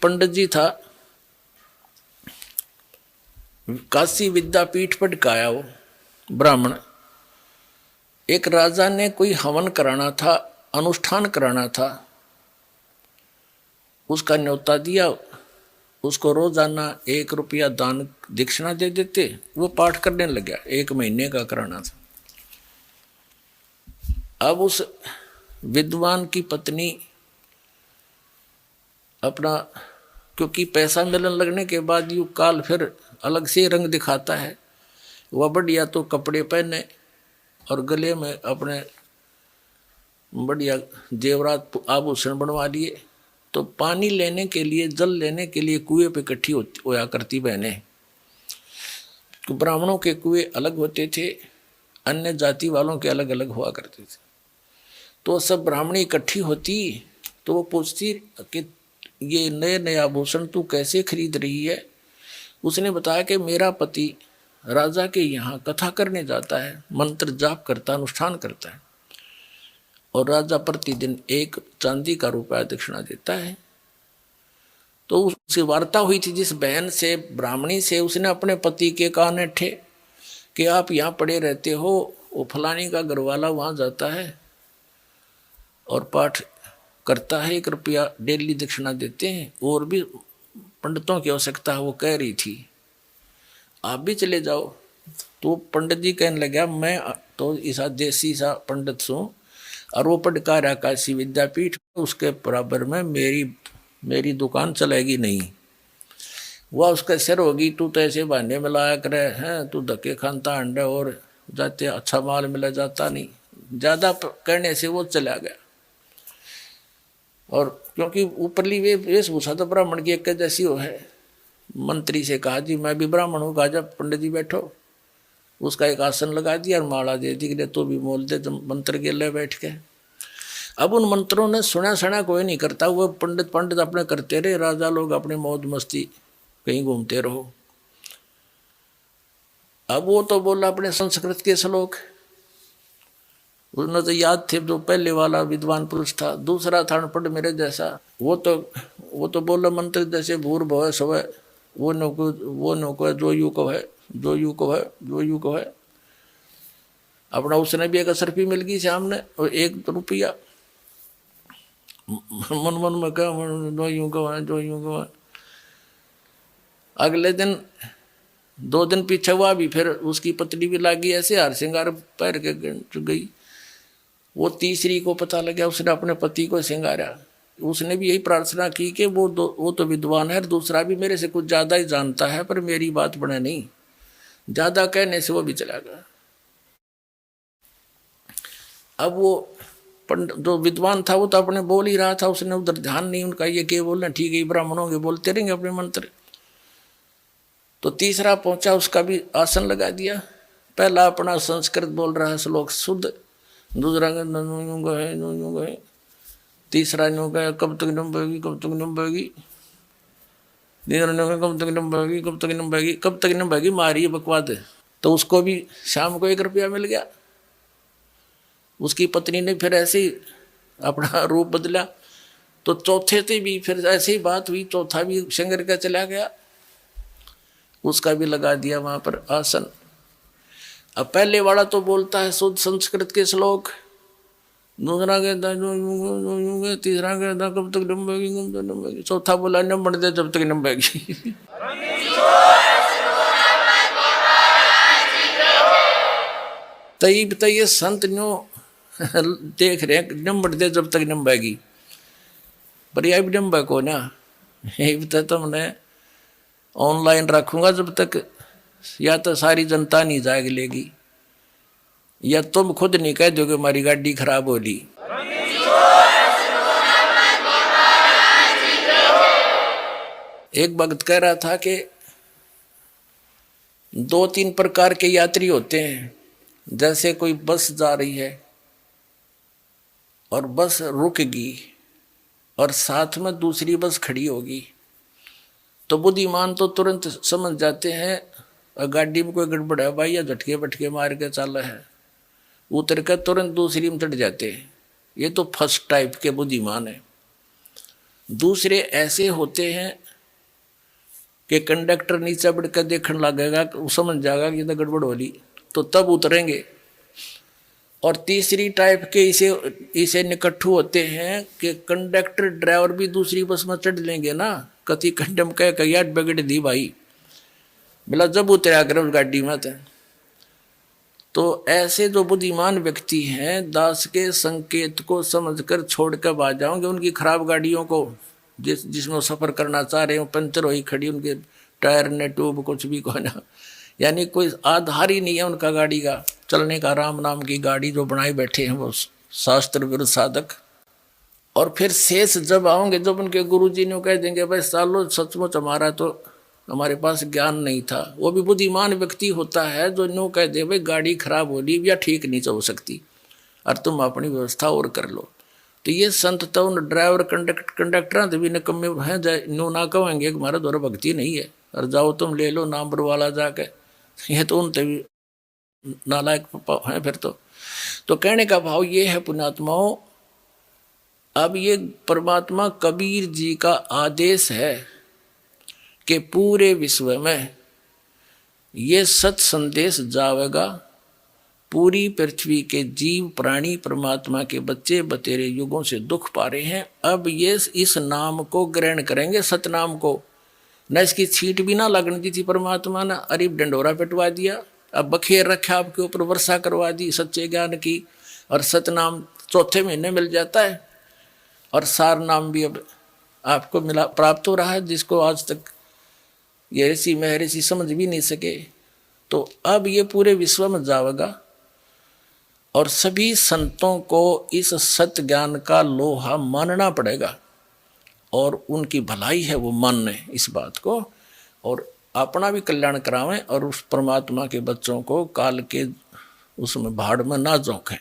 पंडित जी था, काशी विद्यापीठ पर टिकाया वो ब्राह्मण। एक राजा ने कोई हवन कराना था, अनुष्ठान कराना था, उसका न्योता दिया, उसको रोजाना 1 रुपया दान दक्षिणा दे देते, वो पाठ करने लग गया, 1 महीने का कराना था। अब उस विद्वान की पत्नी अपना, क्योंकि पैसा मिलने लगने के बाद यू काल फिर अलग से रंग दिखाता है, वह बढ़िया तो कपड़े पहने और गले में अपने बढ़िया जेवरात आभूषण बनवा लिए, तो पानी लेने के लिए, जल लेने के लिए कुएं पे इकट्ठी होया करती बहनें। ब्राह्मणों के कुएं अलग होते थे, अन्य जाति वालों के अलग अलग हुआ करते थे। तो सब ब्राह्मणी इकट्ठी होती तो वो पूछती कि ये नए नए आभूषण तू कैसे खरीद रही है। उसने बताया कि मेरा पति राजा के यहाँ कथा करने जाता है, मंत्र जाप करता, अनुष्ठान करता है, और राजा प्रतिदिन 1 चांदी का रुपया दक्षिणा देता है। तो उससे वार्ता हुई थी जिस बहन से, ब्राह्मणी से, उसने अपने पति के कान ठे कि आप यहाँ पड़े रहते हो, वो फलानी का घरवाला वहाँ जाता है और पाठ करता है, 1 रुपया डेली दक्षिणा देते हैं, और भी पंडितों की आवश्यकता है। वो कह रही थी आप भी चले जाओ। तो पंडित जी कहने लगा मैं तो ऐसा देसी सा पंडित हूँ, और वो पढ़का रहा काशी विद्यापीठ, उसके बराबर में मेरी दुकान चलेगी नहीं। वह उसका सिर होगी, तू तो ऐसे बहाने में लाया करे हैं, तू धक्के खानता अंडे और जाते अच्छा माल मिला जाता नहीं। ज़्यादा कहने से वो चला गया, और क्योंकि ऊपरली वेशभूषा तो ब्राह्मण की एक जैसी हो है। मंत्री से कहा जी मैं भी ब्राह्मण हूँ, कहा जब पंडित जी बैठो, उसका एक आसन लगा दिया और माला दे दी कि तो भी मोल दे, तो मंत्र के ले बैठ के। अब उन मंत्रों ने सुना कोई नहीं करता, वो पंडित अपने करते रहे, राजा लोग अपने मौज मस्ती कहीं घूमते रहो। अब वो तो बोला अपने संस्कृत के श्लोक, उसने तो याद थे, जो पहले वाला विद्वान पुरुष था, दूसरा था अनपढ़ मेरे जैसा, वो तो बोला मंत्र जैसे भूर भव स्व, वो नको है, जो यू को है, जो यू को है, जो यू को है। अपना उसने भी एक असरफी मिल गई सामने, और 1 रुपया मन मन में क्या, जो यूं को है, जो यूं को है। अगले दिन 2 दिन पीछे हुआ भी, फिर उसकी पत्नी भी लागी ऐसे हार श्रृंगार पैर के गई। वो तीसरी को पता लगा, उसने अपने पति को श्रृंगारा, उसने भी यही प्रार्थना की कि वो तो विद्वान है, दूसरा भी मेरे से कुछ ज़्यादा ही जानता है, पर मेरी बात बने नहीं। ज़्यादा कहने से वो भी चला गया। अब वो जो विद्वान था वो तो अपने बोल ही रहा था, उसने उधर ध्यान नहीं उनका, ये क्या बोलना, ठीक है ब्राह्मणों के बोलते रहेंगे अपने मंत्र। तो तीसरा पहुंचा, उसका भी आसन लगा दिया। पहला अपना संस्कृत बोल रहा है श्लोक शुद्ध, दूसरा है, तीसरा कब तक नंबेगी, कब तक नंबेगी, कब तक नंबेगी, कब तक नंबेगी, कब तक नंबेगी, मारी बकवाद। तो उसको भी शाम को 1 रुपया मिल गया। उसकी पत्नी ने फिर ऐसे ही अपना रूप बदला, तो चौथे से भी फिर ऐसी बात हुई, चौथा भी शंकर का चला गया, उसका भी लगा दिया वहां पर आसन। अब पहले वाला तो बोलता है शुद्ध संस्कृत के श्लोक, दूसरा कहता जो तीसरा कहता कब तक नंबेगी, कब तक नंबेगी, चौथा बोला नंबर दे जब तक नंबेगी। तो ये संत न्यो देख रहे हैं, नंबर दे जब तक नंबेगी, पर यह भी नंबर को ना, यही तो तुमने ऑनलाइन रखूंगा जब तक, या तो सारी जनता नहीं जाग लेगी, या तुम खुद नहीं कह दोगे हमारी गाड़ी खराब होली। एक भक्त कह रहा था कि 2-3 प्रकार के यात्री होते हैं। जैसे कोई बस जा रही है और बस रुकेगी और साथ में दूसरी बस खड़ी होगी, तो बुद्धिमान तो तुरंत समझ जाते हैं गाड़ी में कोई गड़बड़ है भाई, या झटके बटके मार के चल है, उतर कर तुरंत दूसरी में चढ़ जाते हैं। ये तो फर्स्ट टाइप के बुद्धिमान है। दूसरे ऐसे होते हैं कि कंडक्टर नीचे बढ़ कर देखने लगेगा, वो समझ जाएगा कि तो गड़बड़ हो रही, तो तब उतरेंगे। और तीसरी टाइप के इसे निकट्ठू होते हैं कि कंडक्टर ड्राइवर भी दूसरी बस में चढ़ लेंगे ना, कति कंडम कह यार बिगड़ दी भाई, बोला जब उतरा कर उस गाड़ी में तो ऐसे जो बुद्धिमान व्यक्ति हैं दास के संकेत को समझकर छोड़कर आ जाओगे उनकी खराब गाड़ियों को, जिसमें सफर करना चाह रहे हो, पंचर हुई खड़ी, उनके टायर ने ट्यूब कुछ भी को ना, यानी कोई आधार ही नहीं है उनका गाड़ी का चलने का। राम नाम की गाड़ी जो बनाए बैठे हैं वो शास्त्र विरुद्ध साधक। और फिर शेष जब आओगे, जब उनके गुरुजी ने कह देंगे भाई सालो सचमुच हमारा तो हमारे पास ज्ञान नहीं था, वो भी बुद्धिमान व्यक्ति होता है जो नो कह दे भाई गाड़ी खराब हो रही या ठीक नहीं चल सकती और तुम अपनी व्यवस्था और कर लो। तो ये संत तो उन ड्राइवर कंडक्टर भी निकम्मे हैं, नो ना कहेंगे हमारा द्वारा भक्ति नहीं है और जाओ तुम ले लो नंबर वाला जाके, ये तो उनसे भी नालायक हैं फिर तो कहने का भाव ये है पुण्यात्माओं, अब ये परमात्मा कबीर जी का आदेश है कि पूरे विश्व में ये सत संदेश जावेगा, पूरी पृथ्वी के जीव प्राणी परमात्मा के बच्चे बतेरे युगों से दुख पा रहे हैं, अब ये इस नाम को ग्रहण करेंगे, सतनाम को। न इसकी छींट भी ना लगने दी थी परमात्मा ने, अरीब डंडोरा पिटवा दिया, अब बखेर रखा आपके ऊपर, वर्षा करवा दी सच्चे ज्ञान की, और सतनाम चौथे महीने मिल जाता है, और सार नाम भी अब आपको मिला प्राप्त हो रहा है, जिसको आज तक ये ऋषि महर्षि समझ भी नहीं सके। तो अब ये पूरे विश्व में जाएगा और सभी संतों को इस सत्य ज्ञान का लोहा मानना पड़ेगा, और उनकी भलाई है वो माने इस बात को, और अपना भी कल्याण करावें और उस परमात्मा के बच्चों को काल के उसमें भाड़ में ना झोंकें।